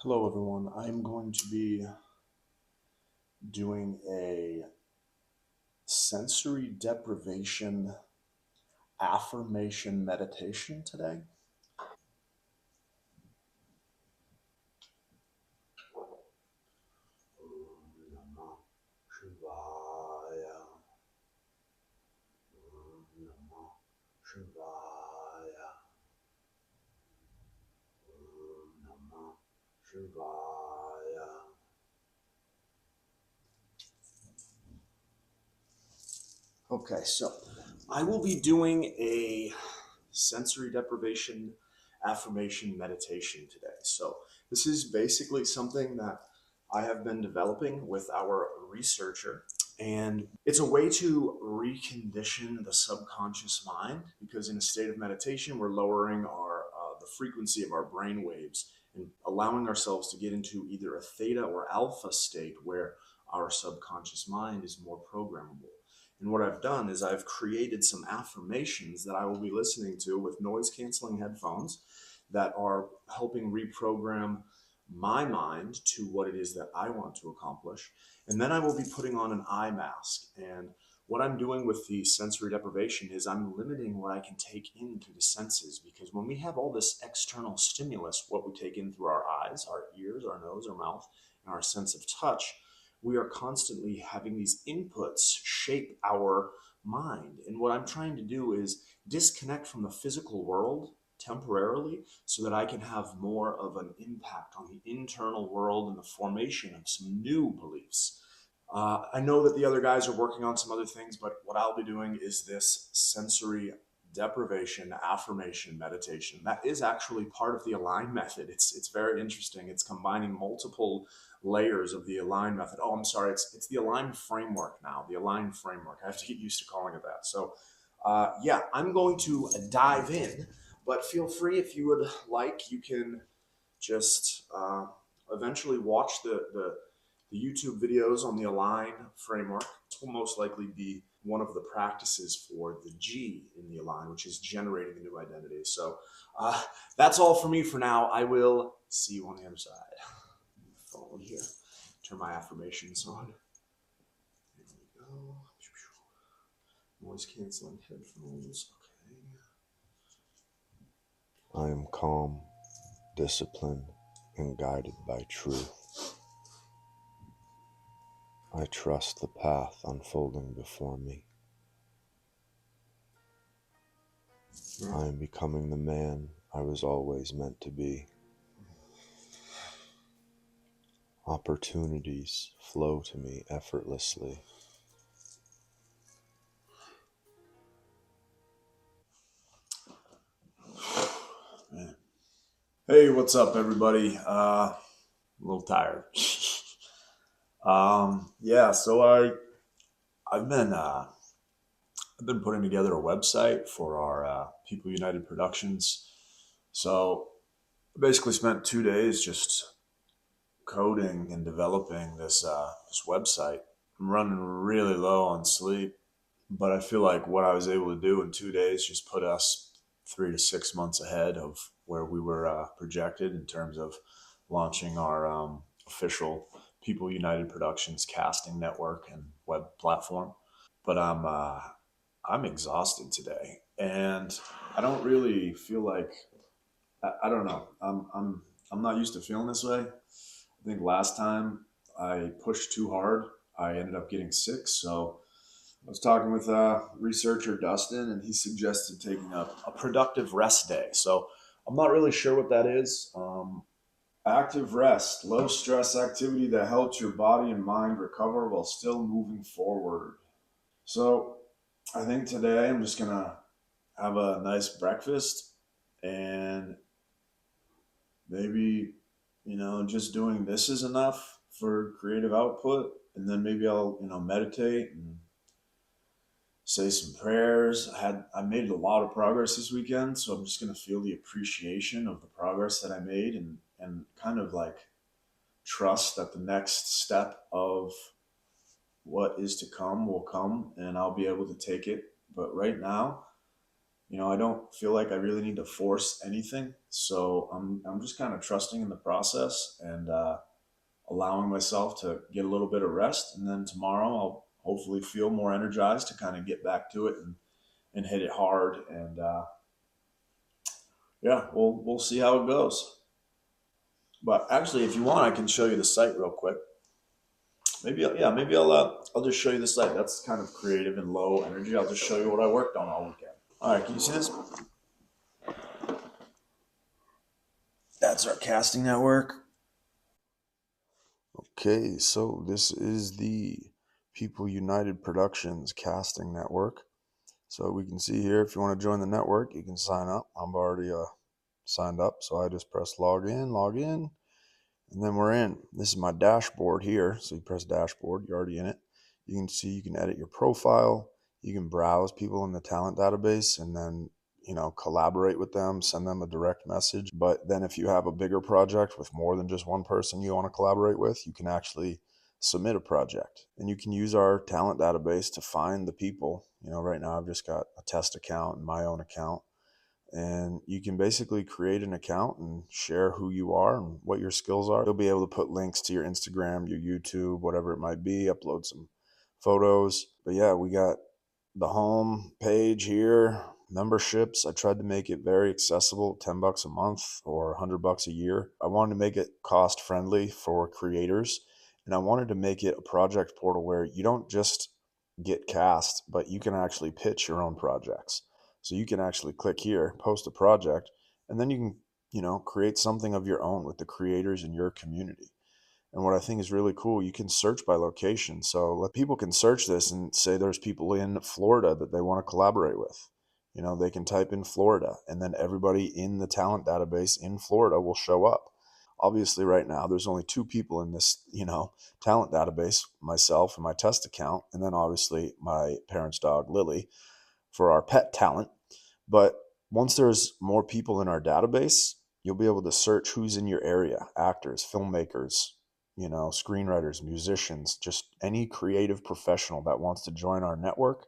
Hello, everyone. I'm going to be doing a sensory deprivation affirmation meditation today. Okay, so I will be doing a sensory deprivation affirmation meditation today. So, this is basically something that I have been developing with our researcher, and it's a way to recondition the subconscious mind because in a state of meditation, we're lowering the frequency of our brain waves and allowing ourselves to get into either a theta or alpha state where our subconscious mind is more programmable. And what I've done is I've created some affirmations that I will be listening to with noise canceling headphones that are helping reprogram my mind to what it is that I want to accomplish. And then I will be putting on an eye mask. And what I'm doing with the sensory deprivation is I'm limiting what I can take in through the senses, because when we have all this external stimulus, what we take in through our eyes, our ears, our nose, our mouth, and our sense of touch, we are constantly having these inputs shape our mind. And what I'm trying to do is disconnect from the physical world temporarily so that I can have more of an impact on the internal world and the formation of some new beliefs. I know that the other guys are working on some other things, but what I'll be doing is this sensory deprivation affirmation meditation. That is actually part of the Align method. It's very interesting. It's combining multiple layers of the Align method. Oh, I'm sorry. It's the Align framework now. The Align framework. I have to get used to calling it that. So, yeah, I'm going to dive in, but feel free if you would like. You can just eventually watch the YouTube videos on the Align framework. This will most likely be one of the practices for the G in the Align, which is generating a new identity. So that's all for me for now. I will see you on the other side. Phone here. Turn my affirmations on. There we go. Noise canceling headphones. Okay. I am calm, disciplined, and guided by truth. I trust the path unfolding before me. I am becoming the man I was always meant to be. Opportunities flow to me effortlessly. Man. Hey, what's up, everybody? A little tired. Yeah, so I've been I've been putting together a website for our People United Productions. So I basically spent 2 days just coding and developing this website. I'm running really low on sleep, but I feel like what I was able to do in 2 days just put us 3 to 6 months ahead of where we were projected in terms of launching our official People United Productions casting network and web platform. But I'm exhausted today, and I don't really feel like I don't know. I'm not used to feeling this way. I think last time I pushed too hard, I ended up getting sick. So I was talking with researcher Dustin, and he suggested taking a productive rest day. So I'm not really sure what that is. Active rest, low stress activity that helps your body and mind recover while still moving forward. So I think today I'm just gonna have a nice breakfast and maybe, just doing this is enough for creative output. And then maybe I'll, meditate and say some prayers. I made a lot of progress this weekend, so I'm just gonna feel the appreciation of the progress that I made and kind of like trust that the next step of what is to come will come and I'll be able to take it. But right now, I don't feel like I really need to force anything. So I'm just kind of trusting in the process and allowing myself to get a little bit of rest. And then tomorrow I'll hopefully feel more energized to kind of get back to it and hit it hard. And yeah, we'll see how it goes. But actually, if you want, I can show you the site real quick. Maybe I'll just show you the site. That's kind of creative and low energy. I'll just show you what I worked on all weekend. All right, can you see this? That's our casting network. Okay, so this is the People United Productions casting network. So we can see here, if you want to join the network, you can sign up. I'm already signed up, so I just press log in, and then we're in. This is my dashboard here. So you press dashboard, you're already in it. You can see, you can edit your profile. You can browse people in the talent database and then, collaborate with them, send them a direct message. But then if you have a bigger project with more than just one person you want to collaborate with, you can actually submit a project. And you can use our talent database to find the people. Right now I've just got a test account and my own account. And you can basically create an account and share who you are and what your skills are. You'll be able to put links to your Instagram, your YouTube, whatever it might be, upload some photos. But yeah, we got the home page here, memberships. I tried to make it very accessible, $10 a month or $100 a year. I wanted to make it cost friendly for creators, and I wanted to make it a project portal where you don't just get cast, but you can actually pitch your own projects. So you can actually click here, post a project, and then you can, create something of your own with the creators in your community. And what I think is really cool, you can search by location. So people can search this and say there's people in Florida that they want to collaborate with. They can type in Florida, and then everybody in the talent database in Florida will show up. Obviously, right now, there's only two people in this, talent database, myself and my test account, and then obviously my parents' dog, Lily, for our pet talent. But once there's more people in our database, you'll be able to search who's in your area: actors, filmmakers, screenwriters, musicians, just any creative professional that wants to join our network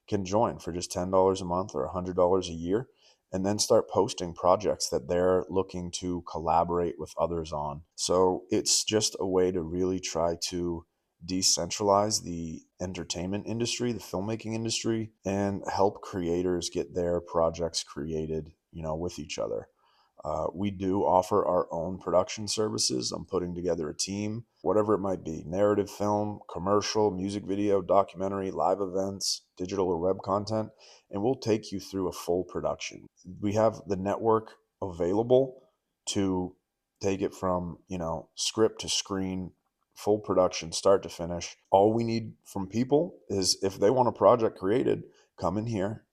can join for just $10 a month or $100 a year, and then start posting projects that they're looking to collaborate with others on. So it's just a way to really try to decentralize the entertainment industry, the filmmaking industry, and help creators get their projects created, with each other. We do offer our own production services. I'm putting together a team, whatever it might be: narrative film, commercial, music video, documentary, live events, digital or web content, and we'll take you through a full production. We have the network available to take it from, script to screen, full production, start to finish. All we need from people is, if they want a project created, come in here,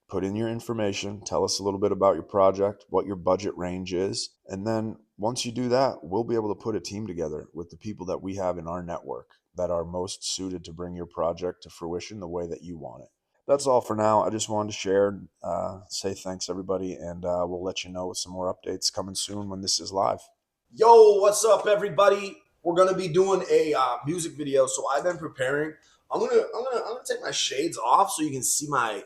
put in your information, tell us a little bit about your project, what your budget range is. And then once you do that, we'll be able to put a team together with the people that we have in our network that are most suited to bring your project to fruition the way that you want it. That's all for now. I just wanted to share, say thanks everybody, and we'll let you know with some more updates coming soon when this is live. Yo, what's up, everybody? We're gonna be doing a music video, so I've been preparing. I'm gonna take my shades off so you can see my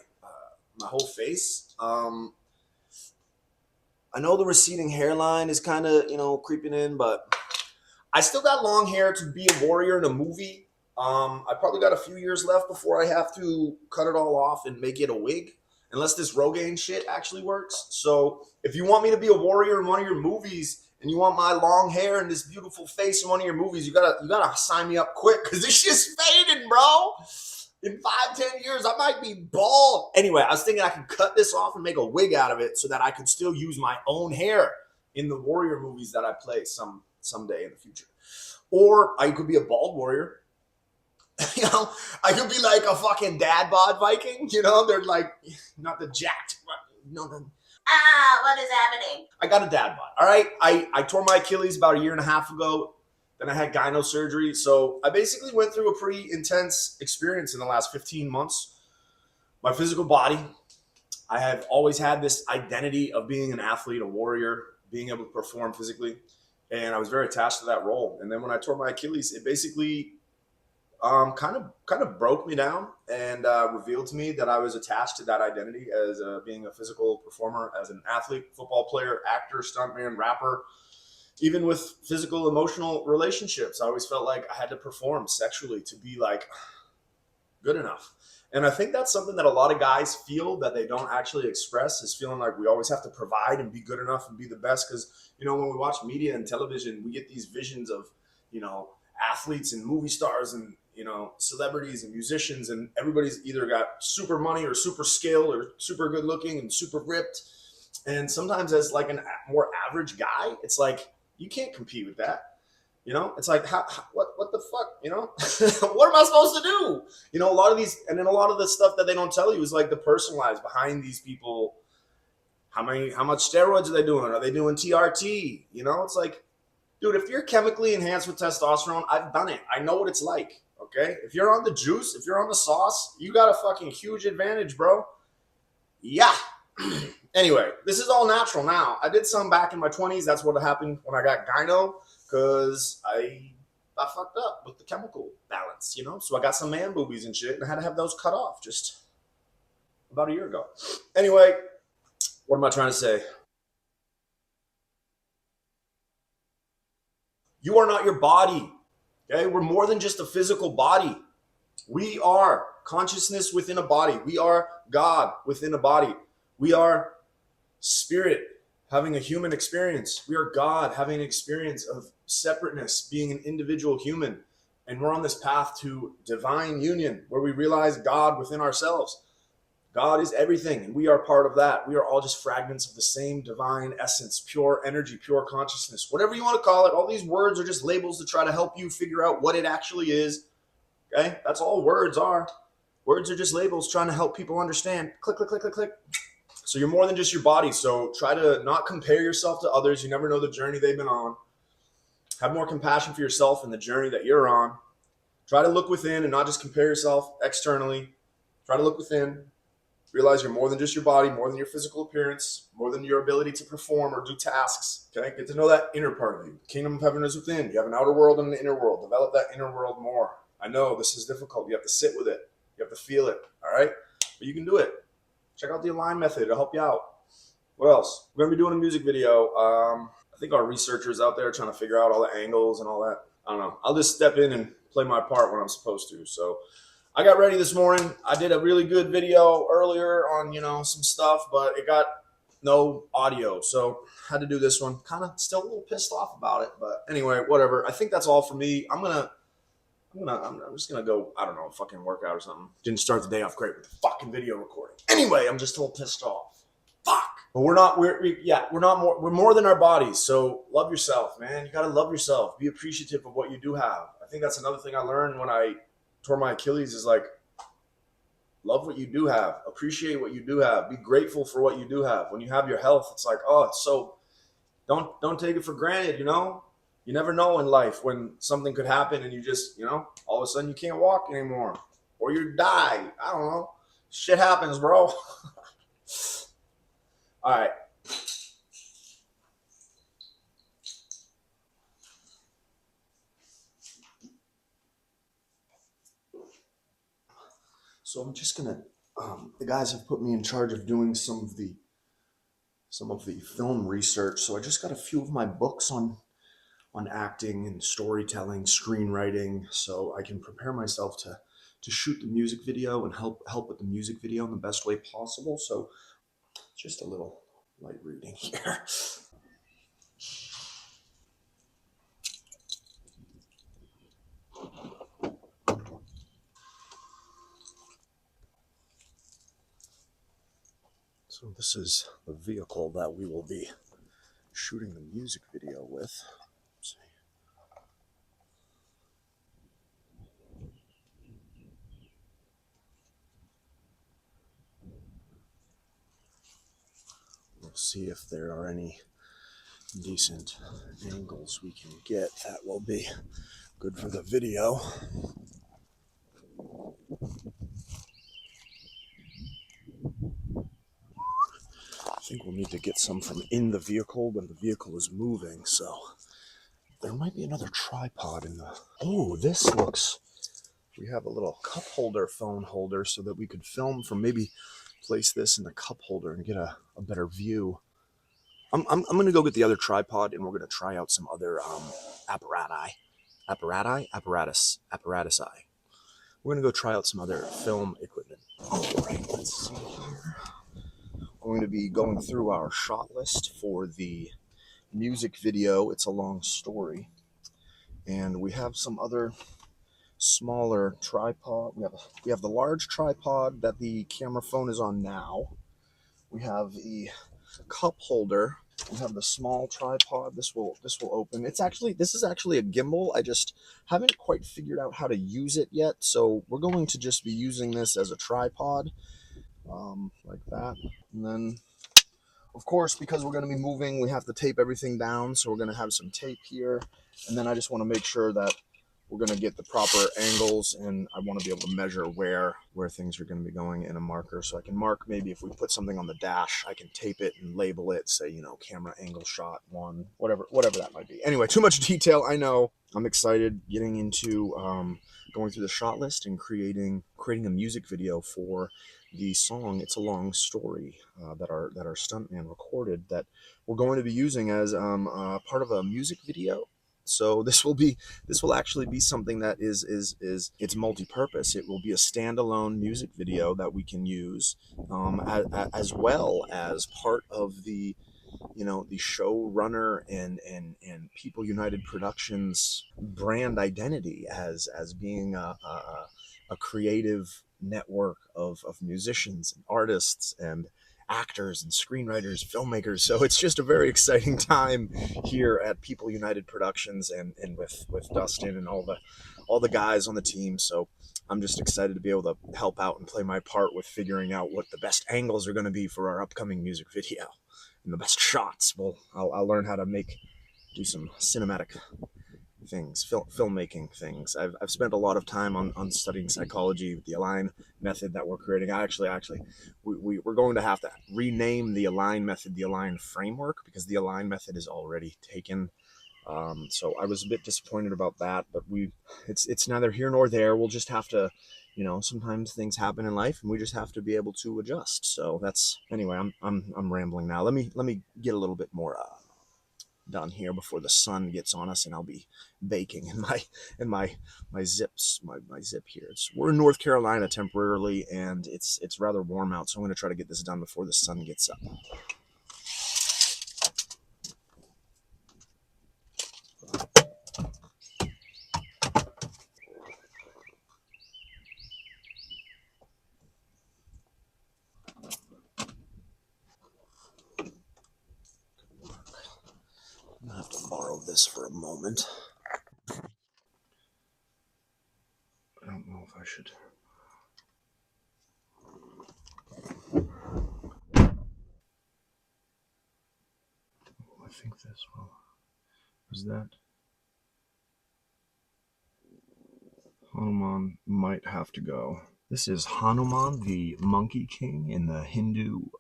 whole face. I know the receding hairline is kind of creeping in, but I still got long hair to be a warrior in a movie. I probably got a few years left before I have to cut it all off and make it a wig, unless this Rogaine shit actually works. So if you want me to be a warrior in one of your movies and you want my long hair and this beautiful face in one of your movies, you gotta sign me up quick, because this shit's fading, bro. In 5-10 years, I might be bald. Anyway, I was thinking I could cut this off and make a wig out of it so that I could still use my own hair in the warrior movies that I play someday in the future. Or I could be a bald warrior. I could be like a fucking dad bod Viking. They're like, not the jacked, what is happening? I got a dad bod. All right. I tore my Achilles about a year and a half ago. Then I had gyno surgery. So I basically went through a pretty intense experience in the last 15 months. My physical body, I have always had this identity of being an athlete, a warrior, being able to perform physically. And I was very attached to that role. And then when I tore my Achilles, it basically kind of broke me down and revealed to me that I was attached to that identity as being a physical performer, as an athlete, football player, actor, stuntman, rapper. Even with physical, emotional relationships, I always felt like I had to perform sexually to be like good enough. And I think that's something that a lot of guys feel that they don't actually express, is feeling like we always have to provide and be good enough and be the best. Because, when we watch media and television, we get these visions of, athletes and movie stars and, celebrities and musicians. And everybody's either got super money or super skill or super good looking and super ripped. And sometimes as like a more average guy, it's like, you can't compete with that. It's like, what the fuck, what am I supposed to do? A lot of these, and then a lot of the stuff that they don't tell you is like the personalized behind these people. How much steroids are they doing? Are they doing TRT? It's like, dude, if you're chemically enhanced with testosterone, I've done it. I know what it's like. Okay. If you're on the juice, if you're on the sauce, you got a fucking huge advantage, bro. Yeah. Anyway, this is all natural now. I did some back in my 20s. That's what happened when I got gyno, because I fucked up with the chemical balance, So I got some man boobies and shit, and I had to have those cut off just about a year ago. Anyway, what am I trying to say? You are not your body. Okay? We're more than just a physical body. We are consciousness within a body. We are God within a body. We are spirit having a human experience. We are God having an experience of separateness, being an individual human. And we're on this path to divine union where we realize God within ourselves. God is everything, and we are part of that. We are all just fragments of the same divine essence, pure energy, pure consciousness, whatever you want to call it. All these words are just labels to try to help you figure out what it actually is. Okay? That's all words are. Words are just labels trying to help people understand. Click, click, click, click, click. So you're more than just your body. So try to not compare yourself to others. You never know the journey they've been on. Have more compassion for yourself and the journey that you're on. Try to look within and not just compare yourself externally. Try to look within. Realize you're more than just your body, more than your physical appearance, more than your ability to perform or do tasks. Okay? Get to know that inner part of you. The kingdom of heaven is within. You have an outer world and an inner world. Develop that inner world more. I know this is difficult. You have to sit with it. You have to feel it. All right? But you can do it. Check out the Align method. It'll help you out. What else? We're going to be doing a music video. I think our researchers out there are trying to figure out all the angles and all that. I don't know. I'll just step in and play my part when I'm supposed to. So I got ready this morning. I did a really good video earlier on, some stuff, but it got no audio. So I had to do this one. Kind of still a little pissed off about it. But anyway, whatever. I think that's all for me. I'm just gonna go, I don't know, fucking workout or something. Didn't start the day off great with the fucking video recording. Anyway, I'm just a little pissed off. Fuck. But we're more than our bodies. So love yourself, man. You gotta love yourself. Be appreciative of what you do have. I think that's another thing I learned when I tore my Achilles, is like, love what you do have. Appreciate what you do have. Be grateful for what you do have. When you have your health, it's like, oh, it's so, don't take it for granted, You never know in life when something could happen and you just, all of a sudden you can't walk anymore or you die. I don't know. Shit happens, bro. All right. So I'm just gonna. The guys have put me in charge of doing some of the film research. So I just got a few of my books on acting and storytelling, screenwriting, so I can prepare myself to shoot the music video and help with the music video in the best way possible. So just a little light reading here. So this is the vehicle that we will be shooting the music video with. Let's see. We'll see if there are any decent angles we can get that will be good for the video. I think we'll need to get some from in the vehicle when the vehicle is moving, so there might be another tripod in the... Oh, this looks we have a little cup holder, phone holder, so that we could film from, maybe place this in the cup holder and get a better view. I'm going to go get the other tripod, and we're going to try out some other apparatusi. We're going to go try out some other film equipment. All right, let's see here. We're going to be going through our shot list for the music video. It's a long story. And we have some other smaller tripod. We have the large tripod that the camera phone is on now. We have the cup holder. We have the small tripod. This will open. This is actually a gimbal. I just haven't quite figured out how to use it yet. So we're going to just be using this as a tripod, like that. And then, of course, because we're going to be moving, we have to tape everything down. So we're going to have some tape here. And then I just want to make sure that we're going to get the proper angles, and I want to be able to measure where things are going to be going in a marker. So I can mark, maybe if we put something on the dash, I can tape it and label it, say, camera angle shot 1, whatever that might be. Anyway, too much detail, I know. I'm excited getting into going through the shot list and creating a music video for the song "It's a Long Story" that our stuntman recorded, that we're going to be using as part of a music video. So this will actually be something that is it's multi-purpose. It will be a standalone music video that we can use as well as part of the the Showrunner and People United Productions brand identity as being a creative network of musicians and artists and actors and screenwriters, filmmakers. So it's just a very exciting time here at People United Productions and with Dustin and all the guys on the team. So I'm just excited to be able to help out and play my part with figuring out what the best angles are going to be for our upcoming music video and the best shots. I'll learn how to do some cinematic things, filmmaking things. I've spent a lot of time on studying psychology with the Align method that we're creating. We're going to have to rename the Align method the Align framework, because the Align method is already taken. So I was a bit disappointed about that, but it's neither here nor there. We'll just have to, sometimes things happen in life and we just have to be able to adjust. So anyway, I'm rambling now. Let me get a little bit more done here before the sun gets on us, and I'll be baking in my zip here. We're in North Carolina temporarily, and it's rather warm out, so I'm going to try to get this done before the sun gets up. I'm going to have to borrow this for a moment. I don't know if I should. I think this will. Is that? Hanuman might have to go. This is Hanuman, the Monkey King in the Hindu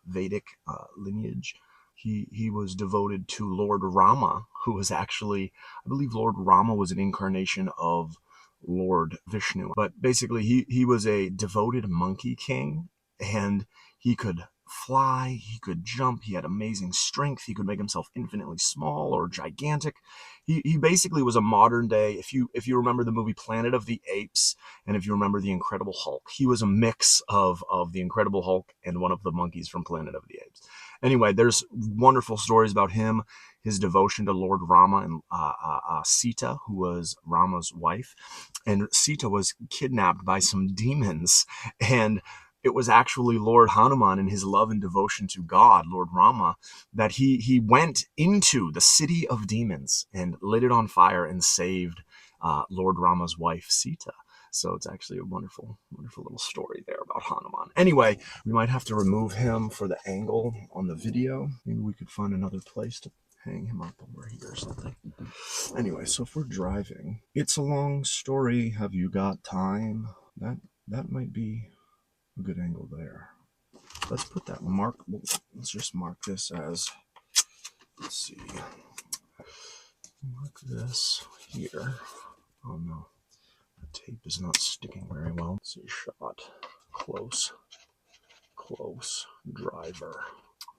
Vedic lineage. He was devoted to Lord Rama, who was actually, I believe Lord Rama was an incarnation of Lord Vishnu. But basically, he was a devoted monkey king, and he could fly, he could jump, he had amazing strength, he could make himself infinitely small or gigantic. He basically was a modern day, if you remember the movie Planet of the Apes, and if you remember the Incredible Hulk, he was a mix of the Incredible Hulk and one of the monkeys from Planet of the Apes. Anyway, there's wonderful stories about him, his devotion to Lord Rama and Sita, who was Rama's wife. And Sita was kidnapped by some demons, and it was actually Lord Hanuman and his love and devotion to God, Lord Rama, that he went into the city of demons and lit it on fire and saved Lord Rama's wife, Sita. So it's actually a wonderful, wonderful little story there about Hanuman. Anyway, we might have to remove him for the angle on the video. Maybe we could find another place to hang him up over here or something. Anyway, so if we're driving, it's a long story. Have you got time? That might be a good angle there. Let's put that mark. Let's just mark this as, let's see, mark this here. Oh no, tape is not sticking very well. Let's see, shot, close, driver.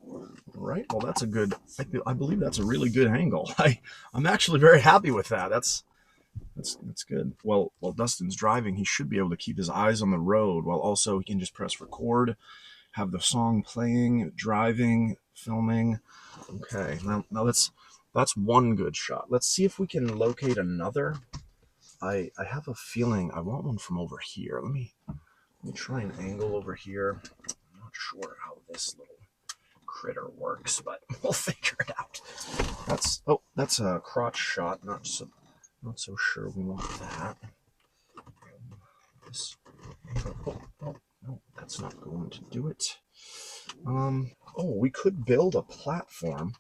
All right, well that's a good, I believe that's a really good angle. I'm actually very happy with that. That's good. Well, while Dustin's driving, he should be able to keep his eyes on the road while also he can just press record, have the song playing, driving, filming. Okay, now that's one good shot. Let's see if we can locate another. I have a feeling I want one from over here. Let me try an angle over here. I'm not sure how this little critter works, but we'll figure it out. That's a crotch shot. Not so sure we want that. No, that's not going to do it. We could build a platform.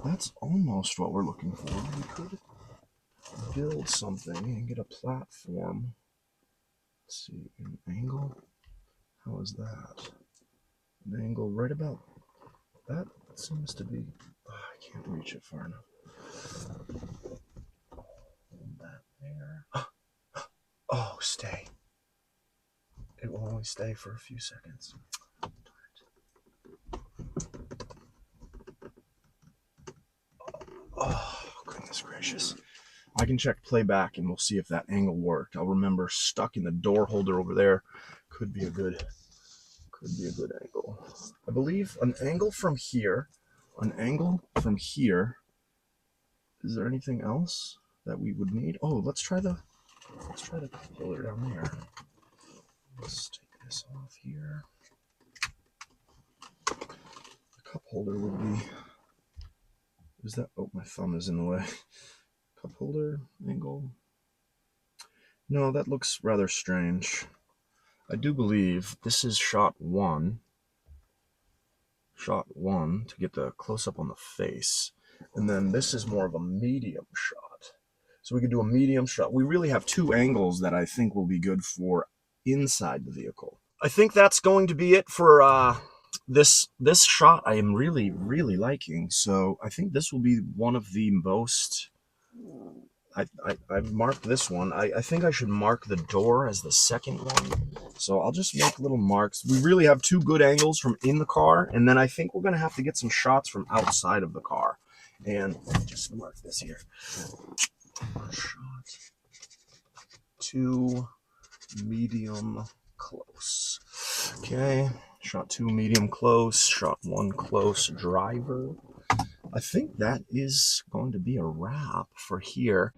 That's almost what we're looking for. We could build something and get a platform. Let's see, an angle. How is that? An angle right about that seems to be. I can't reach it far enough. Hold that there. Oh, stay. It will only stay for a few seconds. Oh, goodness gracious. I can check playback and we'll see if that angle worked. I'll remember stuck in the door holder over there could be a good angle. I believe an angle from here. Is there anything else that we would need? Oh, let's try the holder down there. Let's take this off here. The cup holder would be. Is that? Oh, my thumb is in the way. Cup holder angle. No, that looks rather strange. I do believe this is shot one to get the close-up on the face. And then this is more of a medium shot. So we could do a medium shot. We really have two angles that I think will be good for inside the vehicle. I think that's going to be it for this shot. I am really, really liking. So I think this will be one of the most... I've marked this one. I think I should mark the door as the second one. So I'll just make little marks. We really have two good angles from in the car, and then I think we're going to have to get some shots from outside of the car. And let me just mark this here. Shot 2 medium close. Okay, shot 2 medium close, shot 1 close driver. I think that is going to be a wrap for here.